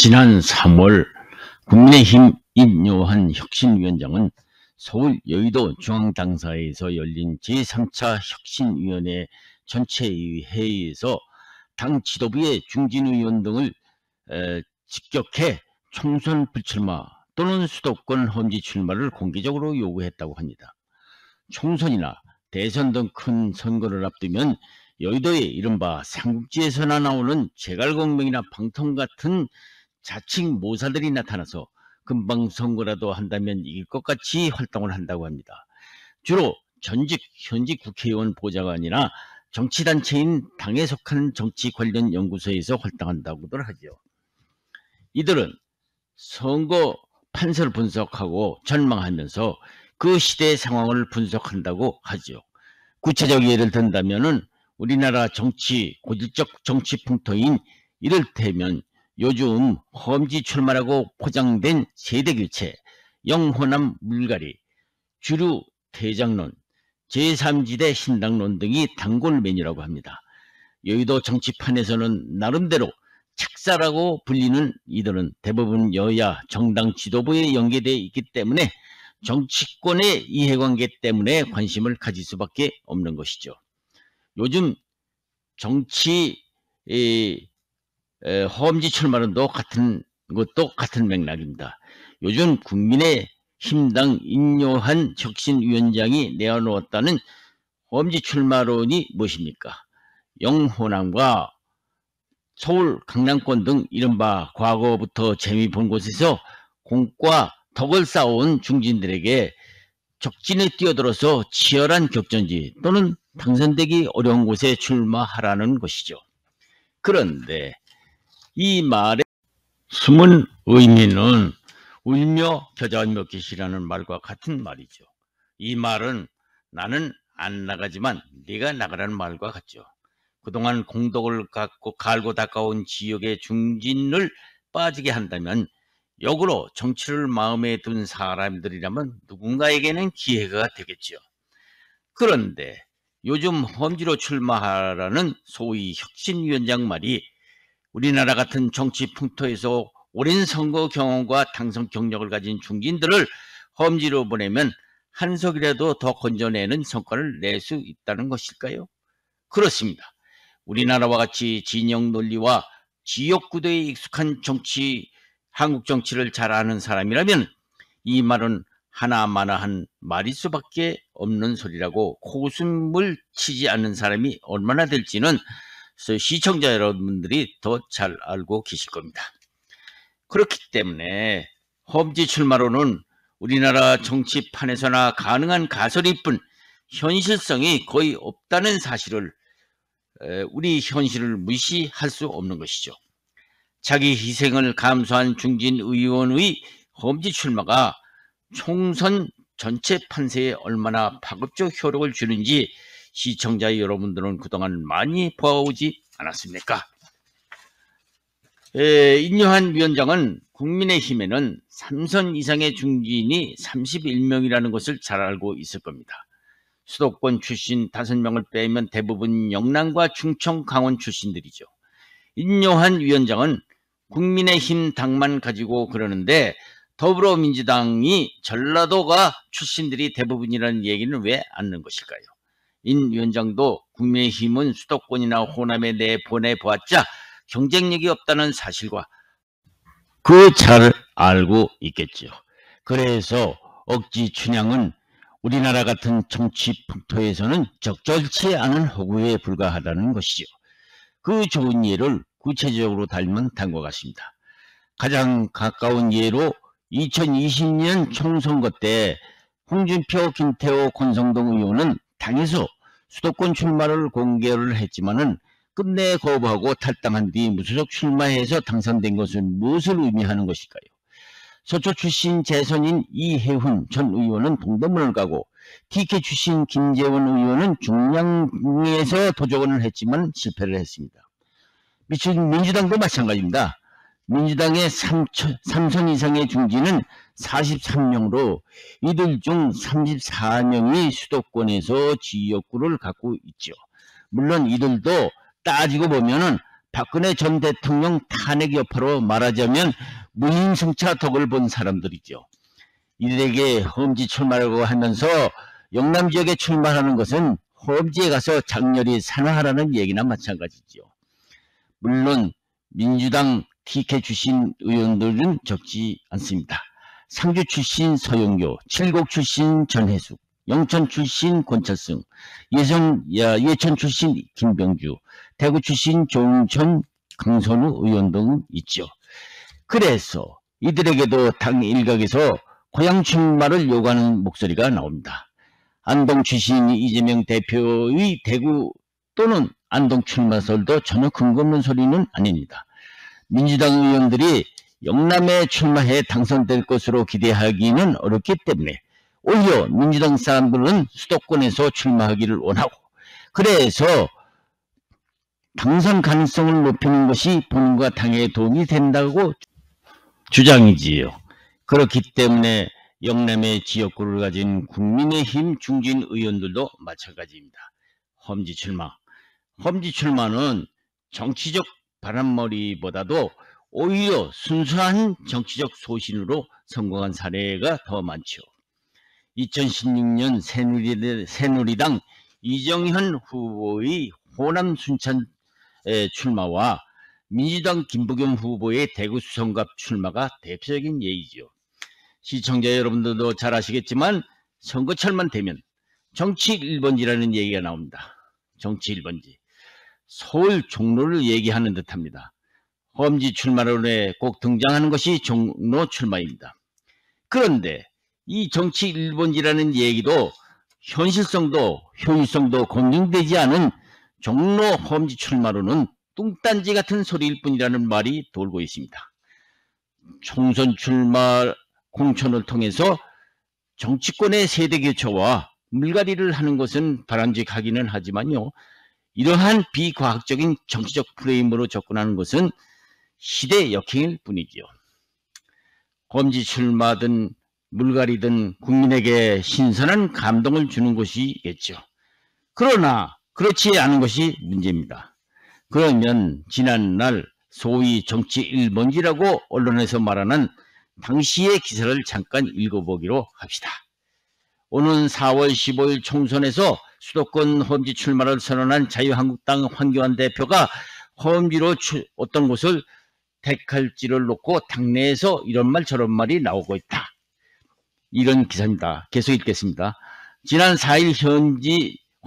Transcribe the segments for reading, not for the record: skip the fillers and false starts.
지난 3월 국민의힘 임요한 혁신위원장은 서울 여의도 중앙당사에서 열린 제3차 혁신위원회 전체회의에서 당 지도부의 중진 의원 등을 직격해 총선 불출마 또는 수도권 험지 출마를 공개적으로 요구했다고 합니다. 총선이나 대선 등 큰 선거를 앞두면 여의도의 이른바 삼국지에서나 나오는 제갈공명이나 방통 같은 자칭 모사들이 나타나서 금방 선거라도 한다면 이길 것 같이 활동을 한다고 합니다. 주로 현직 국회의원 보좌관이나 정치단체인 당에 속한 정치 관련 연구소에서 활동한다고들 하죠. 이들은 선거 판세를 분석하고 전망하면서 그 시대의 상황을 분석한다고 하죠. 구체적 예를 든다면은 우리나라 고질적 정치 풍토인 이를테면 요즘 험지 출마라고 포장된 세대교체, 영호남 물갈이, 주류 대장론, 제3지대 신당론 등이 단골 메뉴라고 합니다. 여의도 정치판에서는 나름대로 책사라고 불리는 이들은 대부분 여야 정당 지도부에 연계되어 있기 때문에 정치권의 이해관계 때문에 관심을 가질 수밖에 없는 것이죠. 요즘 정치 험지 출마론도 같은 맥락입니다. 요즘 국민의힘당 임요한 혁신위원장이 내어놓았다는 험지 출마론이 무엇입니까? 영호남과 서울 강남권 등 이른바 과거부터 재미 본 곳에서 공과 덕을 쌓아온 중진들에게 적진에 뛰어들어서 치열한 격전지 또는 당선되기 어려운 곳에 출마하라는 것이죠. 그런데 이 말의 숨은 의미는 울며 겨자 먹기시라는 말과 같은 말이죠. 이 말은 나는 안 나가지만 네가 나가라는 말과 같죠. 그동안 공덕을 갈고 닦아온 지역의 중진을 빠지게 한다면 역으로 정치를 마음에 둔 사람들이라면 누군가에게는 기회가 되겠죠. 그런데 요즘 험지로 출마하라는 소위 혁신위원장 말이 우리나라 같은 정치 풍토에서 오랜 선거 경험과 당선 경력을 가진 중진들을 험지로 보내면 한석이라도 더 건져내는 성과를 낼 수 있다는 것일까요? 그렇습니다. 우리나라와 같이 진영 논리와 지역구도에 익숙한 한국 정치를 잘 아는 사람이라면 이 말은 하나마나한 말일 수밖에 없는 소리라고 코웃음을 치지 않는 사람이 얼마나 될지는 시청자 여러분들이 더 잘 알고 계실 겁니다. 그렇기 때문에 험지 출마로는 우리나라 정치판에서나 가능한 가설일 뿐 현실성이 거의 없다는 사실을 우리 현실을 무시할 수 없는 것이죠. 자기 희생을 감수한 중진 의원의 험지 출마가 총선 전체 판세에 얼마나 파급적 효력을 주는지 시청자 여러분들은 그동안 많이 보아오지 않았습니까? 임요한 위원장은 국민의힘에는 3선 이상의 중진이 31명이라는 것을 잘 알고 있을 겁니다. 수도권 출신 5명을 빼면 대부분 영남과 충청, 강원 출신들이죠. 임요한 위원장은 국민의힘 당만 가지고 그러는데 더불어민주당이 전라도가 출신들이 대부분이라는 얘기는 왜 않는 것일까요? 임 위원장도 국민의힘은 수도권이나 호남에 내보내보았자 경쟁력이 없다는 사실과 잘 알고 있겠죠. 그래서 억지 춘향은 우리나라 같은 정치 풍토에서는 적절치 않은 허구에 불과하다는 것이죠. 그 좋은 예를 구체적으로 달면 다음과 같습니다. 가장 가까운 예로 2020년 총선거 때 홍준표, 김태호, 권성동 의원은 당에서 수도권 출마를 공개를 했지만은 끝내 거부하고 탈당한 뒤 무소속 출마해서 당선된 것은 무엇을 의미하는 것일까요? 서초 출신 재선인 이혜훈 전 의원은 동대문을 가고 TK 출신 김재원 의원은 중량에서 도전을 했지만 실패를 했습니다. 민주당도 마찬가지입니다. 민주당의 3선 이상의 중진은 43명으로 이들 중 34명이 수도권에서 지역구를 갖고 있죠. 물론 이들도 따지고 보면은 박근혜 전 대통령 탄핵 여파로 말하자면 무임승차 덕을 본 사람들이죠. 이들에게 험지 출마라고 하면서 영남 지역에 출마하는 것은 험지에 가서 장렬히 산화하라는 얘기나 마찬가지죠. 물론 민주당 TK 출신 의원들은 적지 않습니다. 상주 출신 서영교, 칠곡 출신 전해숙, 영천 출신 권철승, 예천 출신 김병주, 대구 출신 조응천, 강선우 의원 등 있죠. 그래서 이들에게도 당 일각에서 고향 출마를 요구하는 목소리가 나옵니다. 안동 출신 이재명 대표의 대구 또는 안동 출마설도 전혀 근거 없는 소리는 아닙니다. 민주당 의원들이 영남에 출마해 당선될 것으로 기대하기는 어렵기 때문에 오히려 민주당 사람들은 수도권에서 출마하기를 원하고, 그래서 당선 가능성을 높이는 것이 본인과 당에 도움이 된다고 주장이지요. 그렇기 때문에 영남의 지역구를 가진 국민의힘 중진 의원들도 마찬가지입니다. 험지 출마. 험지 출마는 정치적 바람머리보다도 오히려 순수한 정치적 소신으로 성공한 사례가 더 많죠. 2016년 새누리당 이정현 후보의 호남 순천 출마와 민주당 김부겸 후보의 대구 수성갑 출마가 대표적인 예이지요. 시청자 여러분들도 잘 아시겠지만 선거철만 되면 정치 1번지라는 얘기가 나옵니다. 정치 1번지. 서울 종로를 얘기하는 듯합니다. 험지 출마론에 꼭 등장하는 것이 종로 출마입니다. 그런데 이 정치 1번지라는 얘기도 현실성도 효율성도 검증되지 않은 종로 험지 출마로는 뚱딴지 같은 소리일 뿐이라는 말이 돌고 있습니다. 총선 출마 공천을 통해서 정치권의 세대 교체와 물갈이를 하는 것은 바람직하기는 하지만요, 이러한 비과학적인 정치적 프레임으로 접근하는 것은 시대 역행일 뿐이지요. 험지 출마든 물갈이든 국민에게 신선한 감동을 주는 것이겠죠. 그러나 그렇지 않은 것이 문제입니다. 그러면 지난날 소위 정치 1번지라고 언론에서 말하는 당시의 기사를 잠깐 읽어보기로 합시다. 오는 4월 15일 총선에서 수도권 험지 출마를 선언한 자유한국당 황교안 대표가 험지로 어떤 곳을 택할지를 놓고 당내에서 이런 말 저런 말이 나오고 있다. 이런 기사입니다. 계속 읽겠습니다. 지난 4일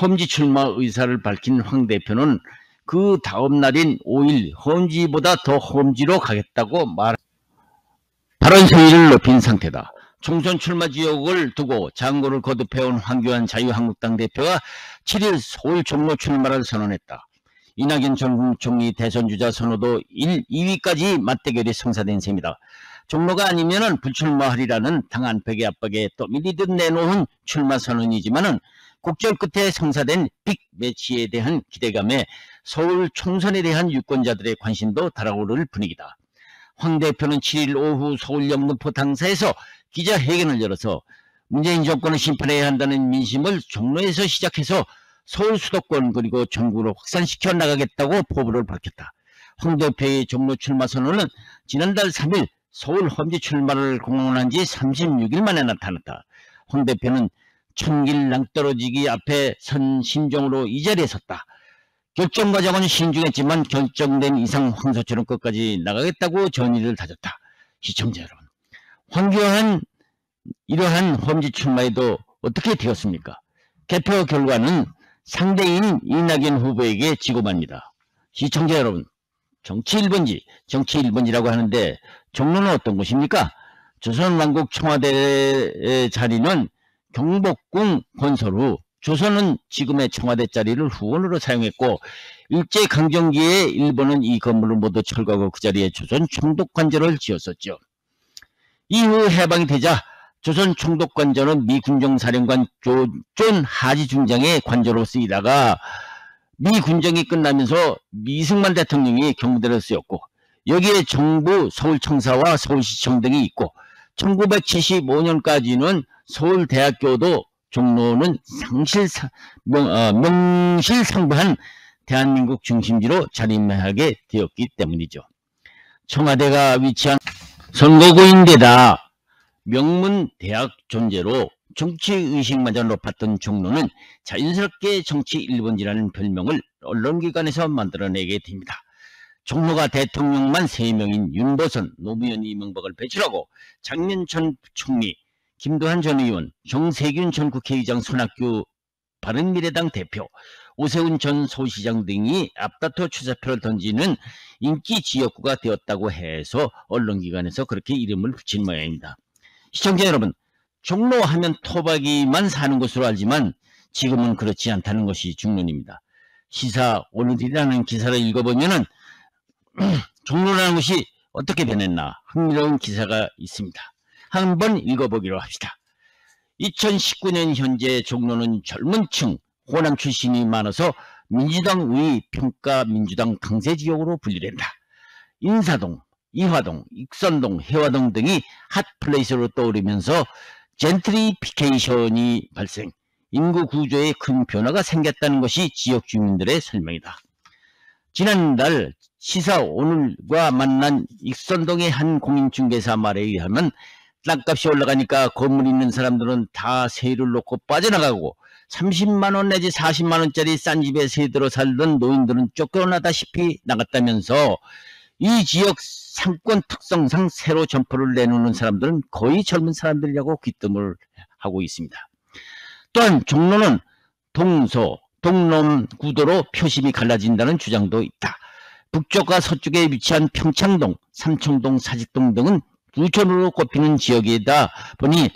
험지 출마 의사를 밝힌 황 대표는 그 다음 날인 5일 험지보다 더 험지로 가겠다고 발언 소위를 높인 상태다. 총선 출마 지역을 두고 장고를 거듭해온 황교안 자유한국당 대표가 7일 서울 종로 출마를 선언했다. 이낙연 전 총리 대선주자 선호도 1, 2위까지 맞대결이 성사된 셈이다. 종로가 아니면은 불출마하리라는 당 안팎의 압박에 떠밀리듯 내놓은 출마 선언이지만은 국절 끝에 성사된 빅매치에 대한 기대감에 서울 총선에 대한 유권자들의 관심도 달아오를 분위기다. 황 대표는 7일 오후 서울 영등포 당사에서 기자회견을 열어서 문재인 정권을 심판해야 한다는 민심을 종로에서 시작해서 서울 수도권 그리고 전국으로 확산시켜 나가겠다고 포부를 밝혔다. 황 대표의 종로 출마 선언은 지난달 3일 서울 험지 출마를 공언한 지 36일 만에 나타났다. 황 대표는 천길 낭떠러지기 앞에 선 심정으로 이 자리에 섰다. 결정 과정은 신중했지만 결정된 이상 황소처럼 끝까지 나가겠다고 전의를 다졌다. 시청자 여러분, 황교안 이러한 험지 출마에도 어떻게 되었습니까? 개표 결과는 상대인 이낙연 후보에게 지고 맙니다. 시청자 여러분, 정치 1번지라고 하는데 종로는 어떤 곳입니까? 조선왕국 청와대 자리는 경복궁 건설 후 조선은 지금의 청와대 자리를 후원으로 사용했고, 일제강점기에 일본은 이 건물을 모두 철거하고 그 자리에 조선 총독관저를 지었었죠. 이후 해방이 되자 조선 총독관저는 미 군정사령관 조존 하지 중장의 관저로 쓰이다가 미 군정이 끝나면서 이승만 대통령이 경무대로 쓰였고, 여기에 정부 서울청사와 서울시청 등이 있고, 1975년까지는 서울대학교도 종로는 명실상부한 대한민국 중심지로 자리매하게 되었기 때문이죠. 청와대가 위치한 선거구인데다 명문 대학 존재로 정치의식마저 높았던 종로는 자연스럽게 정치 1번지라는 별명을 언론기관에서 만들어내게 됩니다. 종로가 대통령만 3명인 윤보선, 노무현, 이명박을 배출하고 장면 전 총리, 김도한 전 의원, 정세균 전 국회의장, 손학규 바른미래당 대표, 오세훈 전 서울시장 등이 앞다퉈 추사표를 던지는 인기 지역구가 되었다고 해서 언론기관에서 그렇게 이름을 붙인 모양입니다. 시청자 여러분, 종로 하면 토박이만 사는 곳으로 알지만 지금은 그렇지 않다는 것이 중론입니다. 시사 오늘이라는 기사를 읽어보면은 종로라는 곳이 어떻게 변했나 흥미로운 기사가 있습니다. 한번 읽어보기로 합시다. 2019년 현재 종로는 젊은 층, 호남 출신이 많아서 민주당 우위 평가 민주당 강세 지역으로 분류된다. 인사동, 이화동, 익선동, 해화동 등이 핫플레이스로 떠오르면서 젠트리피케이션이 발생, 인구 구조에 큰 변화가 생겼다는 것이 지역 주민들의 설명이다. 지난달 시사 오늘과 만난 익선동의 한 공인중개사 말에 의하면 땅값이 올라가니까 건물 있는 사람들은 다 세를 놓고 빠져나가고 30만원 내지 40만원짜리 싼 집에 세들어 살던 노인들은 쫓겨나다시피 나갔다면서 이 지역 상권 특성상 새로 점포를 내놓는 사람들은 거의 젊은 사람들이라고 귀뜸을 하고 있습니다. 또한 종로는 동서, 동남 구도로 표심이 갈라진다는 주장도 있다. 북쪽과 서쪽에 위치한 평창동, 삼청동, 사직동 등은 부촌으로 꼽히는 지역이다 보니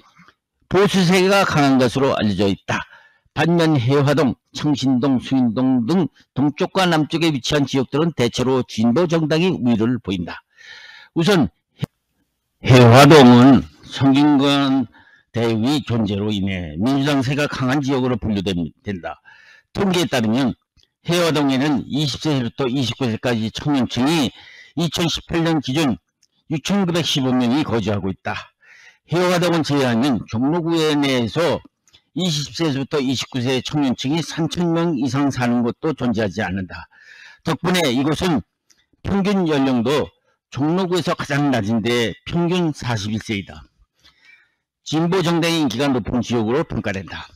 보수세가 강한 것으로 알려져 있다. 반면 해화동, 청신동, 수인동 등 동쪽과 남쪽에 위치한 지역들은 대체로 진보 정당이 우위를 보인다. 우선 해화동은 성균관 대의 존재로 인해 민주당세가 강한 지역으로 분류된다. 통계에 따르면 해화동에는 20세부터 29세까지 청년층이 2018년 기준 6,915명이 거주하고 있다. 해화동은 제외하면 종로구에 내에서 20세부터 29세 청년층이 3,000명 이상 사는 곳도 존재하지 않는다. 덕분에 이곳은 평균 연령도 종로구에서 가장 낮은데 평균 41세이다. 진보 정당의 인기가 높은 지역으로 평가된다.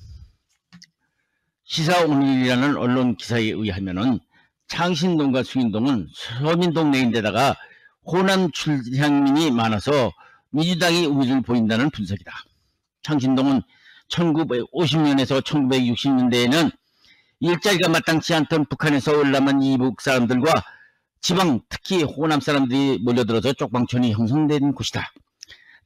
시사오늘이라는 언론 기사에 의하면은 창신동과 수인동은 서민동 내인데다가 호남 출향민이 많아서 민주당이 우위를 보인다는 분석이다. 창신동은 1950년에서 1960년대에는 일자리가 마땅치 않던 북한에서 올라만 이북 사람들과 지방 특히 호남 사람들이 몰려들어서 쪽방촌이 형성된 곳이다.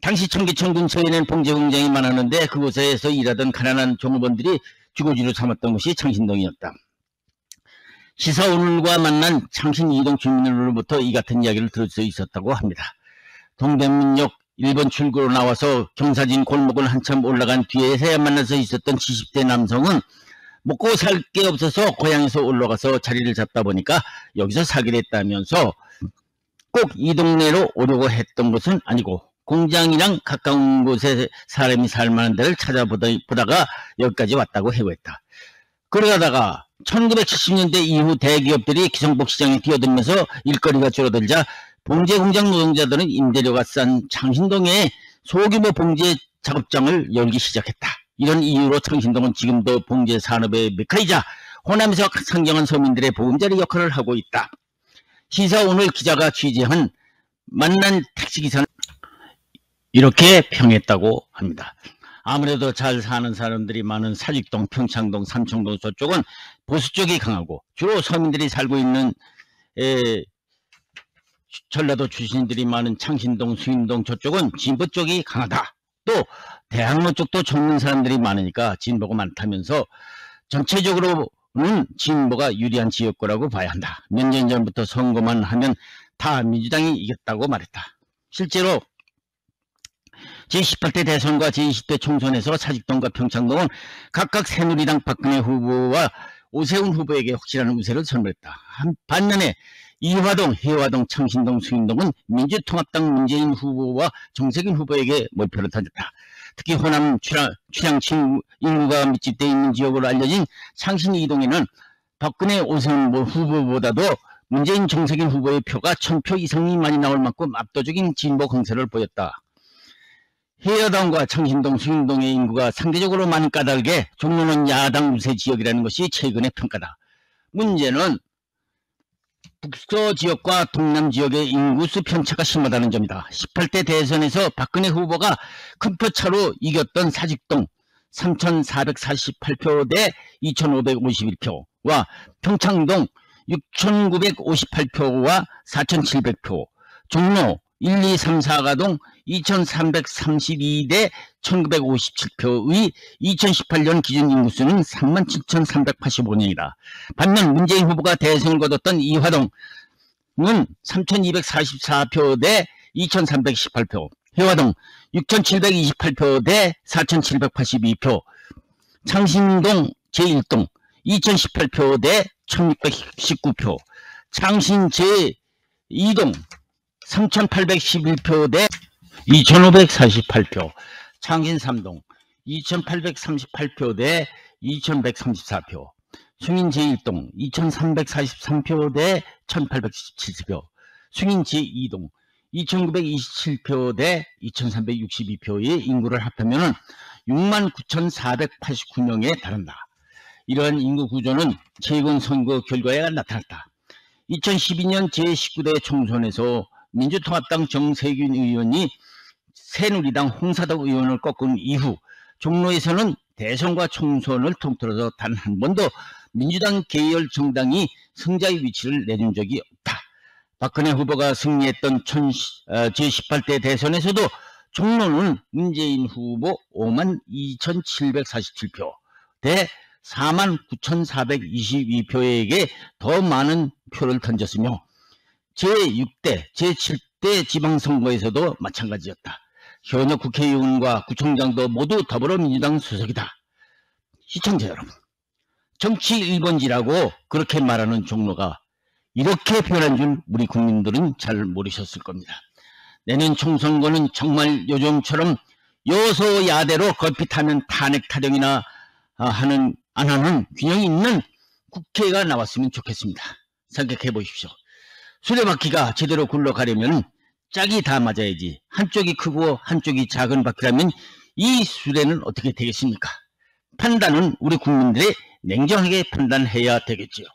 당시 청계천 근처에는 봉제 공장이 많았는데 그곳에서 일하던 가난한 종업원들이 주거지로 삼았던 곳이 창신동이었다. 시사오늘과 만난 창신 이동 주민으로부터 이 같은 이야기를 들을 수 있었다고 합니다. 동대문역 1번 출구로 나와서 경사진 골목을 한참 올라간 뒤에서야 만나서 있었던 70대 남성은 먹고 살 게 없어서 고향에서 올라가서 자리를 잡다 보니까 여기서 살게 됐다면서 꼭 이 동네로 오려고 했던 것은 아니고 공장이랑 가까운 곳에 사람이 살만한 데를 찾아보다가 여기까지 왔다고 해고했다. 그러다가 1970년대 이후 대기업들이 기성복 시장에 뛰어들면서 일거리가 줄어들자 봉제 공장 노동자들은 임대료가 싼 창신동에 소규모 봉제 작업장을 열기 시작했다. 이런 이유로 창신동은 지금도 봉제 산업의 메카이자 호남에서 상경한 서민들의 보금자리 역할을 하고 있다. 시사오늘 기자가 취재한 만난 택시기사는 이렇게 평했다고 합니다. 아무래도 잘 사는 사람들이 많은 사직동, 평창동, 삼청동 저쪽은 보수 쪽이 강하고 주로 서민들이 살고 있는 전라도 출신들이 많은 창신동, 수인동 저쪽은 진보 쪽이 강하다. 또 대학로 쪽도 젊은 사람들이 많으니까 진보가 많다면서 전체적으로는 진보가 유리한 지역구라고 봐야 한다. 몇 년 전부터 선거만 하면 다 민주당이 이겼다고 말했다. 실제로 제18대 대선과 제20대 총선에서 사직동과 평창동은 각각 새누리당 박근혜 후보와 오세훈 후보에게 확실한 우세를 선물했다. 반면에 이화동, 해화동, 창신동, 수인동은 민주통합당 문재인 후보와 정세균 후보에게 몰표를 던졌다. 특히 호남 취향층 인구가 밀집되어 있는 지역으로 알려진 창신 이동에는 박근혜 오세훈 후보보다도 문재인 정세균 후보의 표가 1000표 이상이 많이 나올 만큼 압도적인 진보 공세를 보였다. 해여당과 창신동, 수인동의 인구가 상대적으로 많이 까다롭게 종로는 야당 우세 지역이라는 것이 최근의 평가다. 문제는 북서지역과 동남지역의 인구수 편차가 심하다는 점이다. 18대 대선에서 박근혜 후보가 큰 표차로 이겼던 사직동 3448표 대 2551표와 평창동 6958표와 4700표, 종로 1, 2, 3, 4가동 2332 대 1957표의 2018년 기준 인구수는 37,385명이다. 반면 문재인 후보가 대선을 거뒀던 이화동은 3244표 대 2318표, 해화동 6728표 대 4782표, 창신동 제1동 2018표 대 1619표, 창신 제2동 3811표 대 2548표, 창신 3동 2838표 대 2134표, 숭인 제1동 2343표 대 1817표, 숭인 제2동 2927표 대 2362표의 인구를 합하면 69,489명에 달한다. 이러한 인구 구조는 최근 선거 결과에 나타났다. 2012년 제19대 총선에서 민주통합당 정세균 의원이 새누리당 홍사덕 의원을 꺾은 이후 종로에서는 대선과 총선을 통틀어서 단 한 번도 민주당 계열 정당이 승자의 위치를 내준 적이 없다. 박근혜 후보가 승리했던 제18대 대선에서도 종로는 문재인 후보 52,747표 대 49,422표에게 더 많은 표를 던졌으며 제6대, 제7대 지방선거에서도 마찬가지였다. 현역 국회의원과 구청장도 모두 더불어민주당 소속이다. 시청자 여러분, 정치 1번지라고 그렇게 말하는 종로가 이렇게 변한 줄 우리 국민들은 잘 모르셨을 겁니다. 내년 총선거는 정말 요즘처럼 여소야대로 걸핏하면 탄핵 타령이나 안 하는 균형 있는 국회가 나왔으면 좋겠습니다. 생각해 보십시오. 수레바퀴가 제대로 굴러가려면 짝이 다 맞아야지. 한쪽이 크고 한쪽이 작은 바퀴라면 이 수레는 어떻게 되겠습니까? 판단은 우리 국민들이 냉정하게 판단해야 되겠지요.